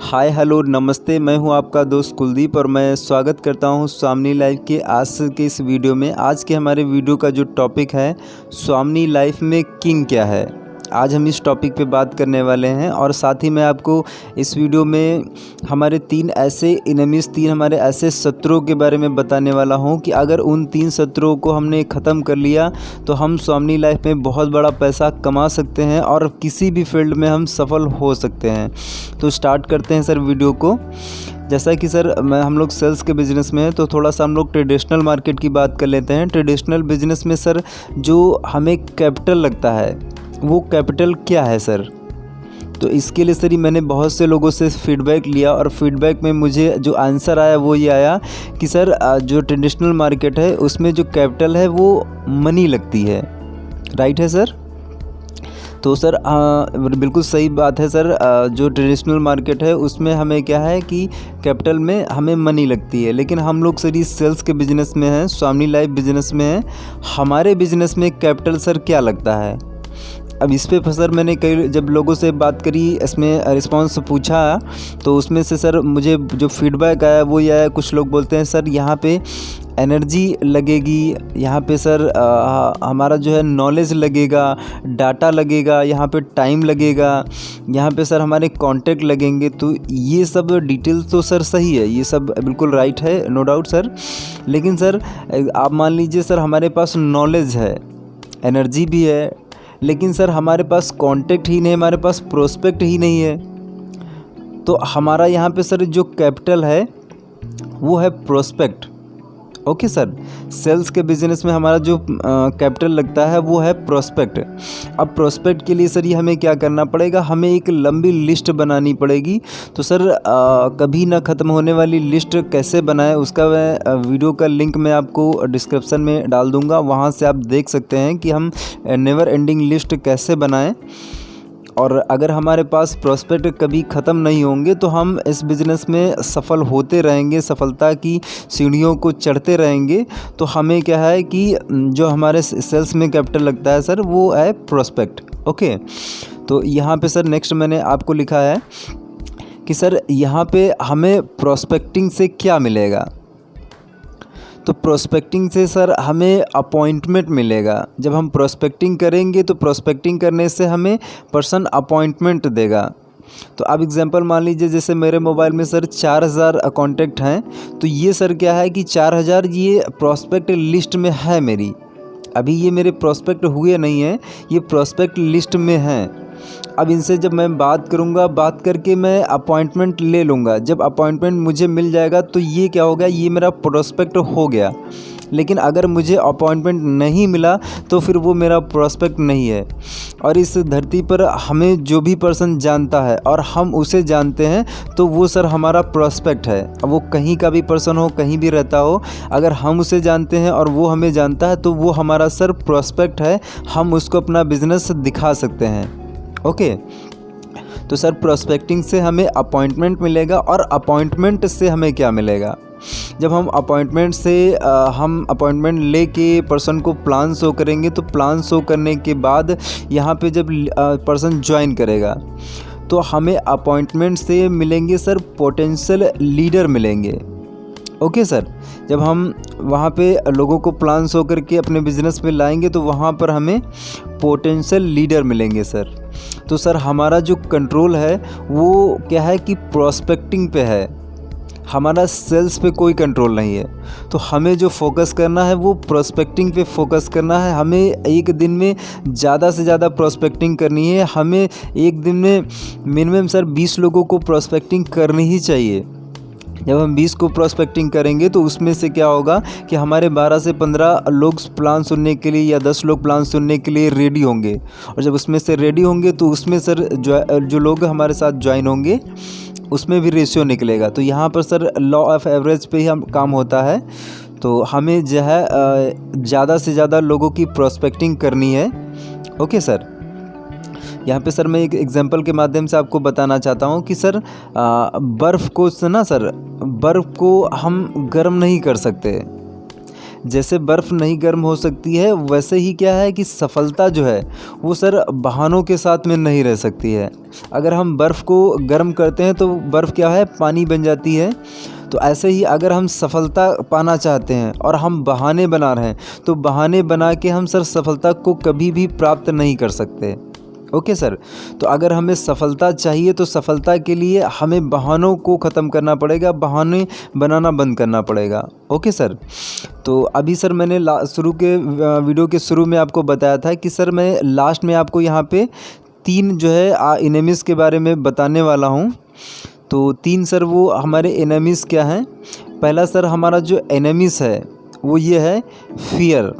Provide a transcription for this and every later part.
Hi hello नमस्ते, मैं हूं आपका दोस्त कुलदीप और मैं स्वागत करता हूं स्वामिनी लाइफ के आज के इस वीडियो में। आज के हमारे वीडियो का जो टॉपिक है, स्वामिनी लाइफ में किंग क्या है, आज हम इस टॉपिक पे बात करने वाले हैं। और साथ ही मैं आपको इस वीडियो में हमारे तीन हमारे ऐसे शत्रुओं के बारे में बताने वाला हूं कि अगर उन 3 शत्रुओं को हमने ख़त्म कर लिया तो हम स्वामिनी लाइफ में बहुत बड़ा पैसा कमा सकते हैं और किसी भी फील्ड में हम सफल हो सकते हैं। तो स्टार्ट करते हैं सर वीडियो को। जैसा कि सर हम लोग सेल्स के बिज़नेस में हैं, तो थोड़ा सा हम लोग ट्रेडिशनल मार्केट की बात कर लेते हैं। ट्रेडिशनल बिज़नेस में सर जो हमें कैपिटल लगता है वो कैपिटल क्या है सर? तो इसके लिए सर मैंने बहुत से लोगों से फीडबैक लिया और फीडबैक में मुझे जो आंसर आया वो ये आया कि सर जो ट्रेडिशनल मार्केट है उसमें जो कैपिटल है वो मनी लगती है। राइट है सर? तो सर बिल्कुल सही बात है सर। जो ट्रेडिशनल मार्केट है उसमें हमें क्या है कि कैपिटल में हमें मनी लगती है, लेकिन हम लोग सर इस सेल्स के बिज़नेस में हैं, स्वामिनी लाइफ बिज़नेस में हैं। हमारे बिज़नेस में कैपिटल सर क्या लगता है? अब इस पे सर मैंने कई जब लोगों से बात करी, इसमें रिस्पांस पूछा, तो उसमें से सर मुझे जो फीडबैक आया वो ये आया, कुछ लोग बोलते हैं सर यहाँ पे एनर्जी लगेगी, यहाँ पे सर हमारा जो है नॉलेज लगेगा, डाटा लगेगा, यहाँ पे टाइम लगेगा, यहाँ पे सर हमारे कॉन्टैक्ट लगेंगे। तो ये सब डिटेल्स तो सर सही है, ये सब बिल्कुल राइट है, नो डाउट सर। लेकिन सर आप मान लीजिए सर हमारे पास नॉलेज है, एनर्जी भी है, लेकिन सर हमारे पास कॉन्टैक्ट ही नहीं, हमारे पास प्रोस्पेक्ट ही नहीं है। तो हमारा यहाँ पे सर जो कैपिटल है वो है प्रोस्पेक्ट। ओके सर, सेल्स के बिज़नेस में हमारा जो कैपिटल लगता है वो है प्रोस्पेक्ट। अब प्रोस्पेक्ट के लिए सर ये हमें क्या करना पड़ेगा, हमें एक लंबी लिस्ट बनानी पड़ेगी। तो सर कभी ना ख़त्म होने वाली लिस्ट कैसे बनाएं उसका मैं वीडियो का लिंक मैं आपको डिस्क्रिप्शन में डाल दूंगा, वहाँ से आप देख सकते हैं कि हम नेवर एंडिंग लिस्ट कैसे बनाएं। और अगर हमारे पास प्रोस्पेक्ट कभी ख़त्म नहीं होंगे तो हम इस बिज़नेस में सफल होते रहेंगे, सफलता की सीढ़ियों को चढ़ते रहेंगे। तो हमें क्या है कि जो हमारे सेल्स में कैपिटल लगता है सर वो है प्रोस्पेक्ट। ओके, तो यहाँ पे सर नेक्स्ट मैंने आपको लिखा है कि सर यहाँ पे हमें प्रोस्पेक्टिंग से क्या मिलेगा। तो प्रोस्पेक्टिंग से सर हमें अपॉइंटमेंट मिलेगा। जब हम प्रोस्पेक्टिंग करेंगे तो प्रोस्पेक्टिंग करने से हमें पर्सन अपॉइंटमेंट देगा। तो अब एग्जांपल मान लीजिए, जैसे मेरे मोबाइल में सर 4000 कॉन्टैक्ट हैं, तो ये सर क्या है कि 4000 ये प्रोस्पेक्ट लिस्ट में है मेरी। अभी ये मेरे प्रोस्पेक्ट हुए नहीं हैं, ये प्रोस्पेक्ट लिस्ट में हैं। अब इनसे जब मैं बात करूंगा, बात करके मैं अपॉइंटमेंट ले लूँगा। जब अपॉइंटमेंट मुझे मिल जाएगा तो ये क्या होगा, ये मेरा प्रोस्पेक्ट हो गया। लेकिन अगर मुझे अपॉइंटमेंट नहीं मिला तो फिर वो मेरा प्रोस्पेक्ट नहीं है। और इस धरती पर हमें जो भी पर्सन जानता है और हम उसे जानते हैं तो वो सर हमारा प्रोस्पेक्ट है। अब वो कहीं का भी पर्सन हो, कहीं भी रहता हो, अगर हम उसे जानते हैं और वो हमें जानता है तो वो हमारा सर प्रोस्पेक्ट है। हम उसको अपना बिजनेस दिखा सकते हैं। ओके, तो सर प्रोस्पेक्टिंग से हमें अपॉइंटमेंट मिलेगा। और अपॉइंटमेंट से हमें क्या मिलेगा, जब हम अपॉइंटमेंट लेके पर्सन को प्लान शो करेंगे, तो प्लान शो करने के बाद यहाँ पे जब पर्सन ज्वाइन करेगा तो हमें अपॉइंटमेंट से मिलेंगे सर पोटेंशियल लीडर मिलेंगे। ओके सर, जब हम वहाँ पे लोगों को प्लान शो करके अपने बिज़नेस में लाएंगे तो वहाँ पर हमें पोटेंशियल लीडर मिलेंगे सर। तो सर हमारा जो कंट्रोल है वो क्या है कि प्रोस्पेक्टिंग पे है, हमारा सेल्स पे कोई कंट्रोल नहीं है। तो हमें जो फोकस करना है वो प्रोस्पेक्टिंग पे फोकस करना है। हमें एक दिन में ज़्यादा से ज़्यादा प्रोस्पेक्टिंग करनी है। हमें एक दिन में मिनिमम सर 20 लोगों को प्रोस्पेक्टिंग करनी ही चाहिए। जब हम 20 को प्रोस्पेक्टिंग करेंगे तो उसमें से क्या होगा कि हमारे 12 से 15 लोग प्लान सुनने के लिए या 10 लोग प्लान सुनने के लिए रेडी होंगे। और जब उसमें से रेडी होंगे तो उसमें सर जो लोग हमारे साथ ज्वाइन होंगे उसमें भी रेशियो निकलेगा। तो यहाँ पर सर लॉ ऑफ एवरेज पे ही हम काम होता है। तो हमें जो है ज़्यादा से ज़्यादा लोगों की प्रोस्पेक्टिंग करनी है। ओके सर, यहाँ पे सर मैं एक एग्जांपल के माध्यम से आपको बताना चाहता हूँ कि सर बर्फ़ को हम गर्म नहीं कर सकते, जैसे बर्फ़ नहीं गर्म हो सकती है, वैसे ही क्या है कि सफलता जो है वो सर बहानों के साथ में नहीं रह सकती है। अगर हम बर्फ़ को गर्म करते हैं तो बर्फ़ क्या है, पानी बन जाती है। तो ऐसे ही अगर हम सफलता पाना चाहते हैं और हम बहाने बना रहे हैं, तो बहाने बना के हम सर सफलता को कभी भी प्राप्त नहीं कर सकते। Okay sir. तो अगर हमें सफलता चाहिए तो सफलता के लिए हमें बहानों को ख़त्म करना पड़ेगा, बहाने बनाना बंद करना पड़ेगा। Okay sir. तो अभी सर मैंने वीडियो के शुरू में आपको बताया था कि सर मैं लास्ट में आपको यहाँ पे 3 जो है एनिमीज़ के बारे में बताने वाला हूँ। तो 3 सर वो हमारे एनिमीज़ क्या हैं। पहला सर हमारा जो एनिमीज़ है वो ये है फियर।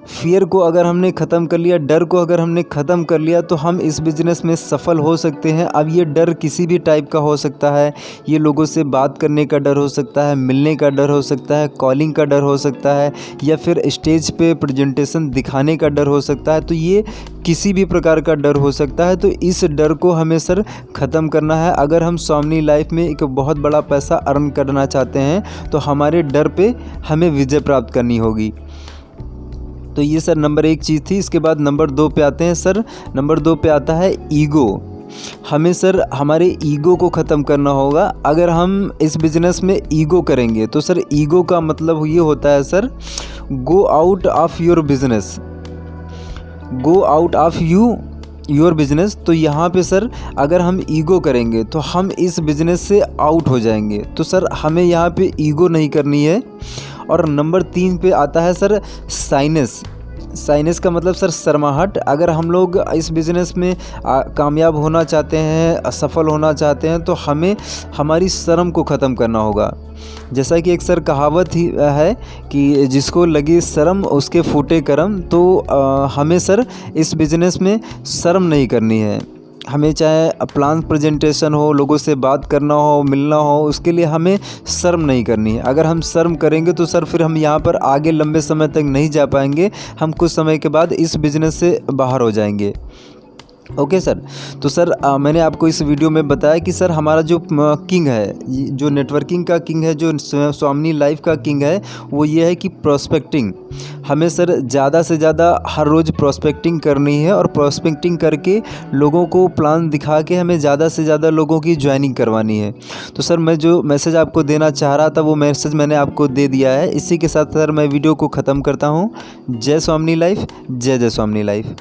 फियर को अगर हमने ख़त्म कर लिया, डर को अगर हमने ख़त्म कर लिया, तो हम इस बिज़नेस में सफल हो सकते हैं। अब ये डर किसी भी टाइप का हो सकता है। ये लोगों से बात करने का डर हो सकता है, मिलने का डर हो सकता है, कॉलिंग का डर हो सकता है, या फिर स्टेज पे प्रेजेंटेशन दिखाने का डर हो सकता है। तो ये किसी भी प्रकार का डर हो सकता है। तो इस डर को हमें सर ख़त्म करना है। अगर हम स्वामिनी लाइफ में एक बहुत बड़ा पैसा अर्न करना चाहते हैं तो हमारे डर पे हमें विजय प्राप्त करनी होगी। तो ये सर नंबर 1 चीज़ थी। इसके बाद नंबर 2 पे आते हैं सर। नंबर 2 पे आता है ईगो। हमें सर हमारे ईगो को ख़त्म करना होगा। अगर हम इस बिज़नेस में ईगो करेंगे तो सर ईगो का मतलब ये होता है sir, go out of your business, go out of your business. तो यहाँ पे सर अगर हम ईगो करेंगे तो हम इस बिज़नेस से आउट हो जाएंगे। तो सर हमें यहाँ पे ईगो नहीं करनी है। और नंबर 3 पे आता है सर साइनेस। साइनेस का मतलब सर शर्माहट। अगर हम लोग इस बिज़नेस में कामयाब होना चाहते हैं, सफल होना चाहते हैं, तो हमें हमारी शर्म को ख़त्म करना होगा। जैसा कि एक सर कहावत ही है कि जिसको लगी शर्म उसके फूटे करम। तो हमें सर इस बिज़नेस में शर्म नहीं करनी है। हमें चाहे प्लान प्रेजेंटेशन हो, लोगों से बात करना हो, मिलना हो, उसके लिए हमें शर्म नहीं करनी है। अगर हम शर्म करेंगे तो सर फिर हम यहाँ पर आगे लंबे समय तक नहीं जा पाएंगे। हम कुछ समय के बाद इस बिज़नेस से बाहर हो जाएंगे। Okay sir. तो सर मैंने आपको इस वीडियो में बताया कि सर हमारा जो किंग है, जो नेटवर्किंग का किंग है, जो स्वामिनी लाइफ का किंग है, वो ये है कि प्रोस्पेक्टिंग। हमें सर ज़्यादा से ज़्यादा हर रोज़ प्रोस्पेक्टिंग करनी है और प्रोस्पेक्टिंग करके लोगों को प्लान दिखा के हमें ज़्यादा से ज़्यादा लोगों की ज्वाइनिंग करवानी है। तो सर मैं जो मैसेज आपको देना चाह रहा था वो मैसेज मैंने आपको दे दिया है। इसी के साथ सर मैं वीडियो को ख़त्म करता हूँ। जय स्वामिनी लाइफ, जय जय स्वामिनी लाइफ।